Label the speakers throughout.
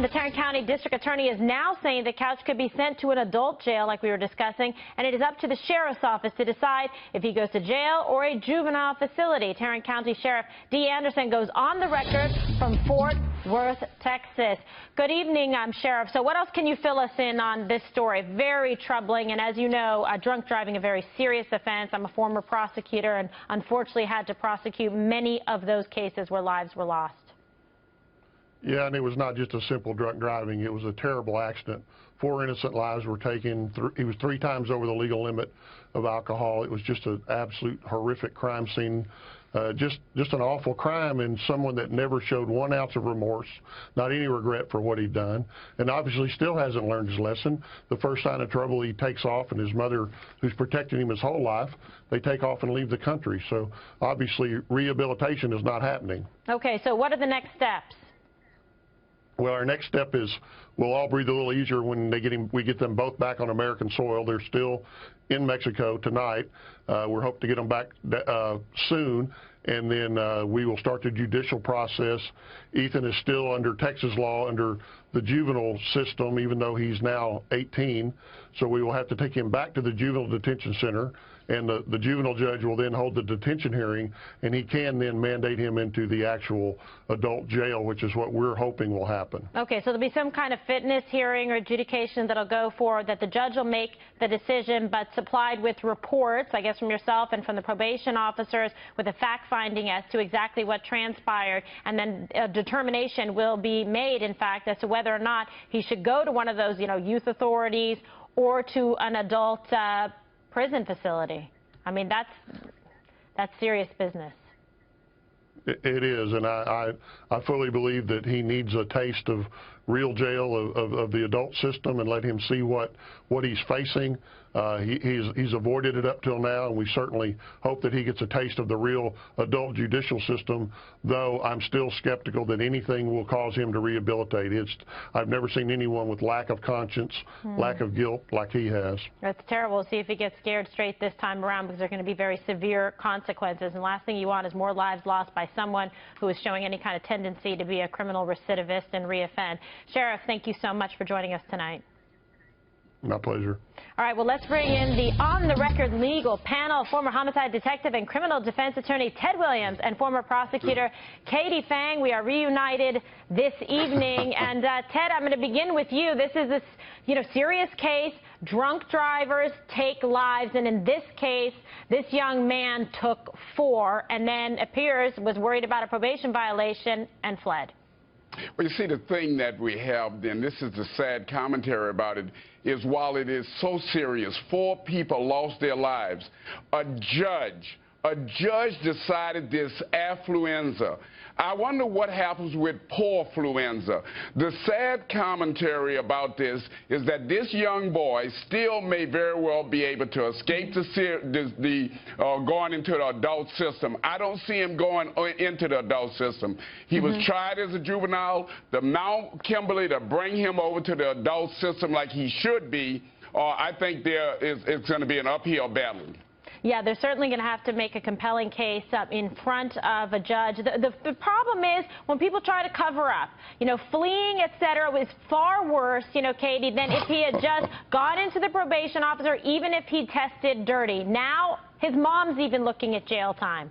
Speaker 1: the Tarrant County District Attorney is now saying that Couch could be sent to an adult jail like we were discussing, and it is up to the Sheriff's Office to decide if he goes to jail or a juvenile facility. Tarrant County Sheriff Dee Anderson goes on the record from Fort Worth, Texas. Good evening, Sheriff. So what else can you fill us in on this story? Very troubling, and as you know, drunk driving, a very serious offense. I'm a former prosecutor and unfortunately had to prosecute many of those cases where lives were lost.
Speaker 2: Yeah, and it was not just a simple drunk driving. It was a terrible accident. 4 innocent lives were taken. He was 3 times over the legal limit of alcohol. It was just an absolute horrific crime scene. Just an awful crime, and someone that never showed 1 ounce of remorse, not any regret for what he'd done, and obviously still hasn't learned his lesson. The first sign of trouble, he takes off, and his mother, who's protected him his whole life, they take off and leave the country. So obviously rehabilitation is not happening. Okay, so what are the next steps? Well, our next step is we'll all breathe a little easier when we get them both back on American soil. They're still in Mexico tonight. We're hoping to get them back soon, and then we will start the judicial process. Ethan is still under Texas law, under the juvenile system, even though he's now 18. So we will have to take him back to the juvenile detention center, and the juvenile judge will then hold the detention hearing, and he can then mandate him into the actual adult jail, which is what we're hoping will happen. Okay, so there'll be some kind of fitness hearing or adjudication that'll go forward, that the judge will make the decision, but supplied with reports, I guess, from yourself and from the probation officers, with a fact-finding as to exactly what transpired, and then a determination will be made, in fact, as to whether or not he should go to one of those, youth authorities or to an adult prison facility. I mean, that's serious business. It is, and I fully believe that he needs a taste of real jail, of the adult system, and let him see what he's facing. He's avoided it up till now, and we certainly hope that he gets a taste of the real adult judicial system, though I'm still skeptical that anything will cause him to rehabilitate. I've never seen anyone with lack of conscience, lack of guilt like he has. That's terrible. We'll see if he gets scared straight this time around, because there are going to be very severe consequences. And the last thing you want is more lives lost by someone who is showing any kind of tendency to be a criminal recidivist and reoffend. Sheriff, thank you so much for joining us tonight. My pleasure. All right, well, let's bring in the on-the-record legal panel. Former homicide detective and criminal defense attorney Ted Williams and former prosecutor Katie Fang. We are reunited this evening. And Ted, I'm going to begin with you. This is serious case. Drunk drivers take lives, and in this case, this young man took 4, and then was worried about a probation violation and fled.
Speaker 3: Well, you see, the thing that we have, then, this is the sad commentary about it, is while it is so serious, 4 people lost their lives, a judge decided this affluenza. I wonder what happens with porfluenza. The sad commentary about this is that this young boy still may very well be able to escape going into the adult system. I don't see him going into the adult system. He was tried as a juvenile. The Mount Kimberly to bring him over to the adult system like he should be, I think it's going to be an uphill battle. Yeah, they're certainly going to have to make a compelling case in front of a judge. The problem is when people try to cover up, fleeing, etc., was far worse, Katie, than if he had just gone into the probation officer, even if he tested dirty. Now his mom's even looking at jail time.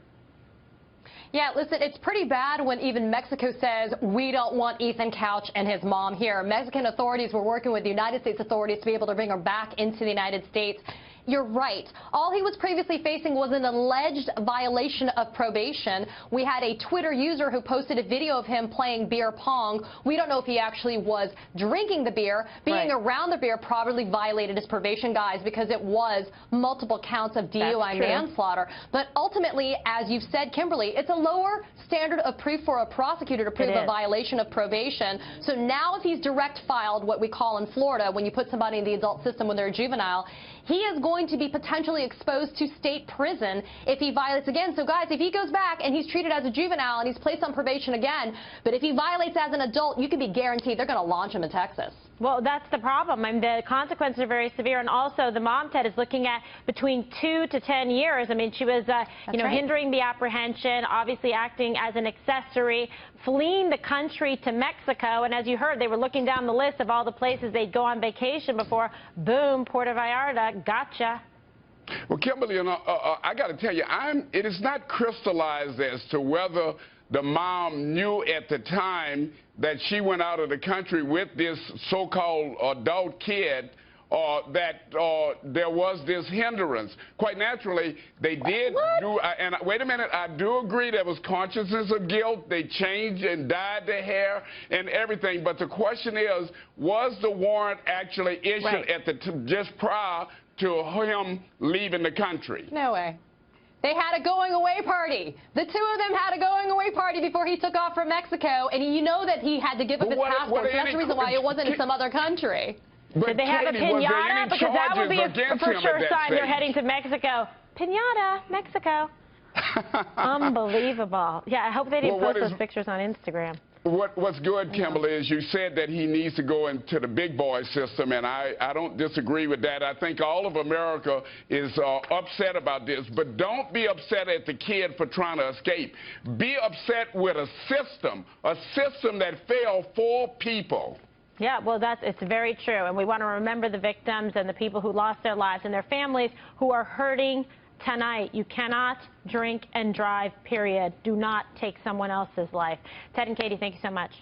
Speaker 4: Yeah, listen, it's pretty bad when even Mexico says, we don't want Ethan Couch and his mom here. Mexican authorities were working with the United States authorities to be able to bring her back into the United States. You're right. All he was previously facing was an alleged violation of probation. We had a Twitter user who posted a video of him playing beer pong. We don't know if he actually was drinking the beer. Being around the beer probably violated his probation, guys, because it was multiple counts of DUI manslaughter. But ultimately, as you've said, Kimberly, it's a lower standard of proof for a prosecutor to prove a violation of probation. So now if he's direct filed, what we call in Florida, when you put somebody in the adult system when they're a juvenile, he is going to be potentially exposed to state prison if he violates again. So, guys, if he goes back and he's treated as a juvenile and he's placed on probation again, but if he violates as an adult, you can be guaranteed they're going to launch him in Texas.
Speaker 1: Well, that's the problem. I mean, the consequences are very severe, and also the mom, Ted, is looking at between 2 to 10 years. I mean, she was, hindering the apprehension, obviously acting as an accessory, fleeing the country to Mexico, and as you heard, they were looking down the list of all the places they'd go on vacation before. Boom, Puerto Vallarta, gotcha.
Speaker 3: Well, Kimberly, I got to tell you, it is not crystallized as to whether the mom knew at the time that she went out of the country with this so-called adult kid, or that there was this hindrance. Quite naturally, they did do, and wait a minute, I do agree there was consciousness of guilt. They changed and dyed their hair and everything, but the question is, was the warrant actually issued at just prior to him leaving the country?
Speaker 4: No way. They had a going-away party. The two of them had a going-away party before he took off from Mexico, and you know that he had to give up his passport. So that's the reason why it wasn't in some other country.
Speaker 1: Did they have a piñata? Because that would be a for sure sign they're heading to Mexico. Piñata, Mexico. Unbelievable. Yeah, I hope they didn't post those pictures on Instagram.
Speaker 3: What's good, Kimberly, is you said that he needs to go into the big boy system, and I don't disagree with that. I think all of America is upset about this, but don't be upset at the kid for trying to escape. Be upset with a system that failed 4 people.
Speaker 1: Yeah, well, it's very true, and we want to remember the victims and the people who lost their lives and their families who are hurting tonight. You cannot drink and drive, period. Do not take someone else's life. Ted and Katie, thank you so much.